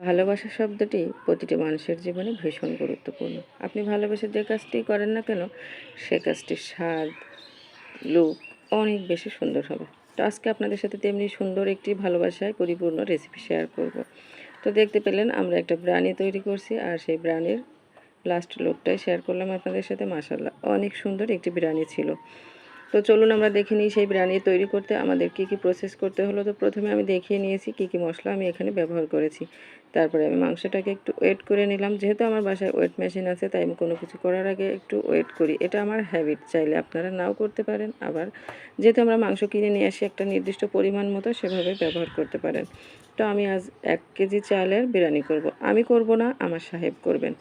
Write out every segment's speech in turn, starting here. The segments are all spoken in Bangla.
ভালোবাসা শব্দটি প্রতিটি মানুষের জীবনে ভীষণ গুরুত্বপূর্ণ। আপনি ভালোবেসে যে কাজটি করেন না কেন, সে কাজটির স্বাদ, লুক অনেক বেশি সুন্দর হবে। তো আজকে আপনাদের সাথে তেমনি সুন্দর একটি ভালোবাসায় পরিপূর্ণ রেসিপি শেয়ার করব। তো দেখতে পেলেন আমরা একটা ব্রানি তৈরি করছি, আর সেই ব্রানির লাস্ট লুকটাই শেয়ার করলাম আপনাদের সাথে। মাশাআল্লাহ, অনেক সুন্দর একটি বিরিয়ানি ছিল। তো চলুন আমরা দেখে নিই সেই বিরিয়ানি তৈরি করতে আমাদের কি কি প্রসেস করতে হলো। তো প্রথমে আমি দেখিয়ে নিয়েছি কি কি মশলা আমি এখানে ব্যবহার করেছি। তারপরে আমি মাংসটাকে একটু ওয়েট করে নিলাম। যেহেতু আমার বাসায় ওয়েট মেশিন আছে, তাই আমি কোনো কিছু করার আগে একটু ওয়েট করি। এটা আমার হ্যাবিট, চাইলে আপনারা নাও করতে পারেন। আবার যেহেতু আমরা মাংস কিনে নিয়ে আসি একটা নির্দিষ্ট পরিমাণ মতো, সেভাবে ব্যবহার করতে পারেন। তো আমি আজ 1 কেজি চালের বিরিয়ানি করব। আমি করব না, আমার সাহেব করবেন।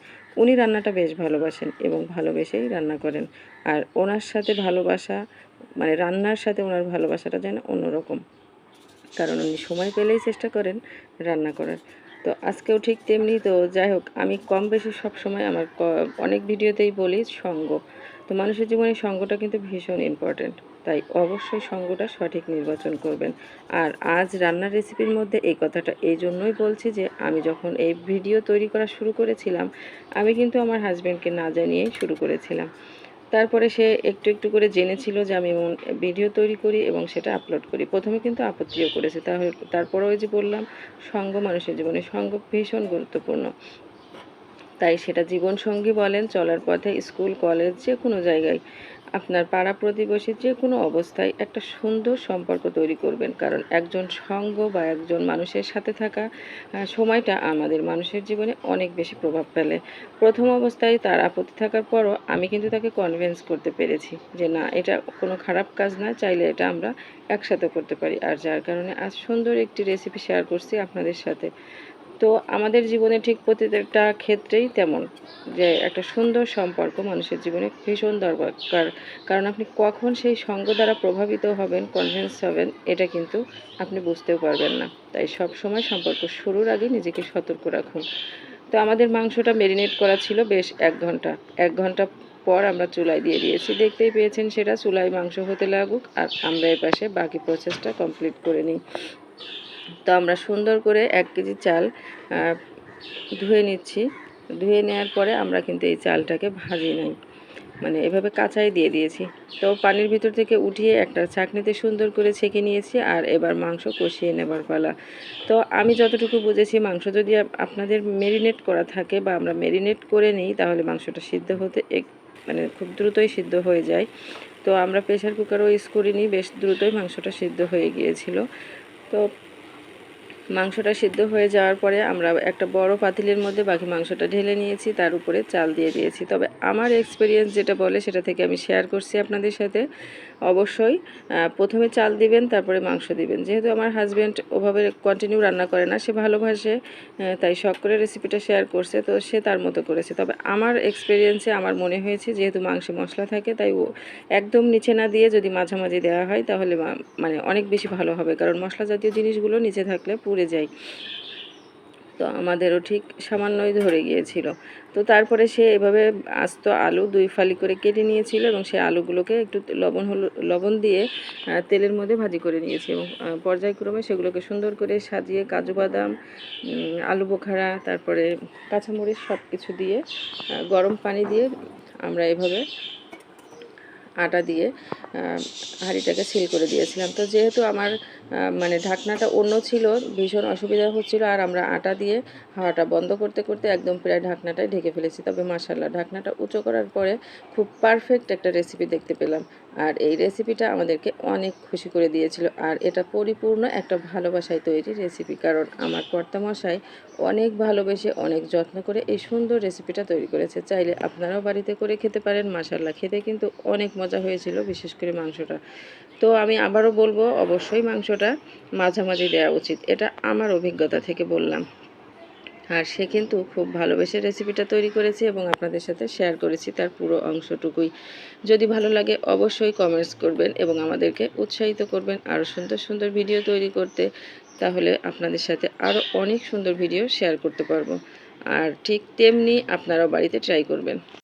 উনি রান্নাটা বেশ ভালোবাসেন এবং ভালোবেসেই রান্না করেন। আর ওনার সাথে ভালোবাসা, মানে রান্নার সাথে ওনার ভালোবাসাটা যেন অন্যরকম, কারণ উনি সময় পেলেই চেষ্টা করেন রান্না করার। তো আজকেও ঠিক তেমনি। তো যাই হোক, আমি কম বেশি সবসময় আমার অনেক ভিডিওতেই বলি সঙ্গ। তো মানুষের জীবনে সঙ্গটা কিন্তু ভীষণ ইম্পর্ট্যান্ট, তাই অবশ্যই সঙ্গটা সঠিক নির্বাচন করবেন। আর আজ রান্নার রেসিপির মধ্যে এই কথাটা এই জন্যই বলছি যে আমি যখন এই ভিডিও তৈরি করা শুরু করেছিলাম, আমি কিন্তু আমার হাজব্যান্ডকে না জানিয়েই শুরু করেছিলাম। তারপরে সে একটু একটু করে জেনেছিল যে আমি এমন ভিডিও তৈরি করি এবং সেটা আপলোড করি। প্রথমে কিন্তু আপত্তিও করেছে। তারপরে ওই যে বললাম, সঙ্গ মানুষের জীবনে সঙ্গ ভীষণ গুরুত্বপূর্ণ। তাই সেটা জীবনসঙ্গী বলেন, চলার পথে, স্কুল, কলেজ, যে কোনো জায়গায়, আপনার পাড়া প্রতিবেশী, যে কোনো অবস্থায় একটা সুন্দর সম্পর্ক তৈরি করবেন। কারণ একজন সঙ্গ বা একজন মানুষের সাথে থাকা সময়টা আমাদের মানুষের জীবনে অনেক বেশি প্রভাব ফেলে। প্রথম অবস্থায় তার আপত্তি থাকার পরও আমি কিন্তু তাকে কনভিন্স করতে পেরেছি যে না, এটা কোনো খারাপ কাজ না, চাইলে এটা আমরা একসাথে করতে পারি। আর যার কারণে আজ সুন্দর একটি রেসিপি শেয়ার করছি আপনাদের সাথে। তো আমাদের জীবনে ঠিক প্রতিটা ক্ষেত্রেই তেমন, যে একটা সুন্দর সম্পর্ক মানুষের জীবনে ভীষণ দরকার। কারণ আপনি কখন সেই সঙ্গ দ্বারা প্রভাবিত হবেন, কনভিন্স হবেন, এটা কিন্তু আপনি বুঝতেও পারবেন না। তাই সব সময় সম্পর্ক শুরুর আগে নিজেকে সতর্ক রাখুন। তো আমাদের মাংসটা ম্যারিনেট করা ছিল বেশ 1 ঘন্টা। 1 ঘন্টা পর আমরা চুলায় দিয়ে দিয়েছি। দেখতেই পেয়েছেন, সেটা চুলায় মাংস হতে লাগুক, আর আমরা এপাশে বাকি প্রসেসটা কমপ্লিট করে নিই। তো আমরা সুন্দর করে 1 কেজি চাল ধুয়ে নিচ্ছি। ধুয়ে নেওয়ার পরে আমরা কিন্তু এই চালটাকে ভাজি নাই, মানে এভাবে কাঁচাই দিয়ে দিয়েছি। তো পানির ভিতর থেকে উঠিয়ে একটা ছাঁকনিতে সুন্দর করে ছেঁকে নিয়েছি। আর এবার মাংস কষিয়ে নেবার পালা। তো আমি যতটুকু বুঝেছি, মাংস যদি আপনাদের মেরিনেট করা থাকে বা আমরা মেরিনেট করে নিই, তাহলে মাংসটা সিদ্ধ হতে মানে খুব দ্রুতই সিদ্ধ হয়ে যায়। তো আমরা প্রেশার কুকারও ইউজ করিনি, বেশ দ্রুতই মাংসটা সিদ্ধ হয়ে গিয়েছিল। তো মাংসটা সিদ্ধ হয়ে যাওয়ার পরে আমরা একটা বড় পাতিলের মধ্যে বাকি মাংসটা ঢেলে নিয়েছি, তার উপরে চাল দিয়ে দিয়েছি। তবে আমার এক্সপিরিয়েন্স যেটা বলে, সেটা থেকে আমি শেয়ার করছি আপনাদের সাথে। অবশ্যই প্রথমে চাল দিবেন, তারপরে মাংস দিবেন। যেহেতু আমার হাজব্যান্ড ওভাবে কন্টিনিউ রান্না করে না, সে ভালোবাসে, তাই শখ করে রেসিপিটা শেয়ার করছে। তো সে তার মতো করেছে। তবে আমার এক্সপিরিয়েন্সে আমার মনে হয়েছে, যেহেতু মাংসে মশলা থাকে, তাই ও একদম নিচে না দিয়ে যদি মাঝামাঝি দেওয়া হয়, তাহলে মানে অনেক বেশি ভালো হবে। কারণ মশলা জাতীয় জিনিসগুলো নিচে থাকলে পুড়ে যায়। তো আমাদেরও ঠিক সামান্যই ধরে গিয়েছিল। তো তারপরে সে এভাবে আস্ত আলু 2 ফালি করে কেটে নিয়েছিল এবং সে আলুগুলোকে একটু লবণ দিয়ে তেলের মধ্যে ভাজি করে নিয়েছি। এবং পর্যায়ক্রমে সেগুলোকে সুন্দর করে সাজিয়ে কাজু বাদাম, আলু বোখারা, তারপরে কাঁচামরিচ সব কিছু দিয়ে গরম পানি দিয়ে আমরা এভাবে আটা দিয়ে হাঁড়িটাকে সিল করে দিয়েছিলাম। তো যেহেতু আমার মানে ঢাকনাটা অন্য ছিল, ভীষণ অসুবিধা হচ্ছিল, আর আমরা আটা দিয়ে হাওয়াটা বন্ধ করতে করতে একদম প্রায় ঢাকনাটাই ঢেকে ফেলেছি। তবে মাশাআল্লাহ, ঢাকনাটা উঁচু করার পরে খুব পারফেক্ট একটা রেসিপি দেখতে পেলাম। আর এই রেসিপিটা আমাদেরকে অনেক খুশি করে দিয়েছিল। আর এটা পরিপূর্ণ একটা ভালোবাসায় তৈরি রেসিপি, কারণ আমার কর্তামশাই অনেক ভালোবেসে, অনেক যত্ন করে এই সুন্দর রেসিপিটা তৈরি করেছে। চাইলে আপনারাও বাড়িতে করে খেতে পারেন। মাশাআল্লাহ, খেতে কিন্তু অনেক মজা হয়েছিল, বিশেষ করে মাংসটা। তো আমি আবারও বলবো, অবশ্যই মাংসটা মাঝামাঝি দেওয়া উচিত, এটা আমার অভিজ্ঞতা থেকে বললাম। আর সে কিন্তু খুব ভালোবেসে রেসিপিটা তৈরি করেছে এবং আপনাদের সাথে শেয়ার করেছি তার পুরো অংশটুকুই। যদি ভালো লাগে অবশ্যই কমেন্টস করবেন এবং আমাদেরকে উৎসাহিত করবেন আরও সুন্দর সুন্দর ভিডিও তৈরি করতে। তাহলে আপনাদের সাথে আরও অনেক সুন্দর ভিডিও শেয়ার করতে পারবো। আর ঠিক তেমনি আপনারাও বাড়িতে ট্রাই করবেন।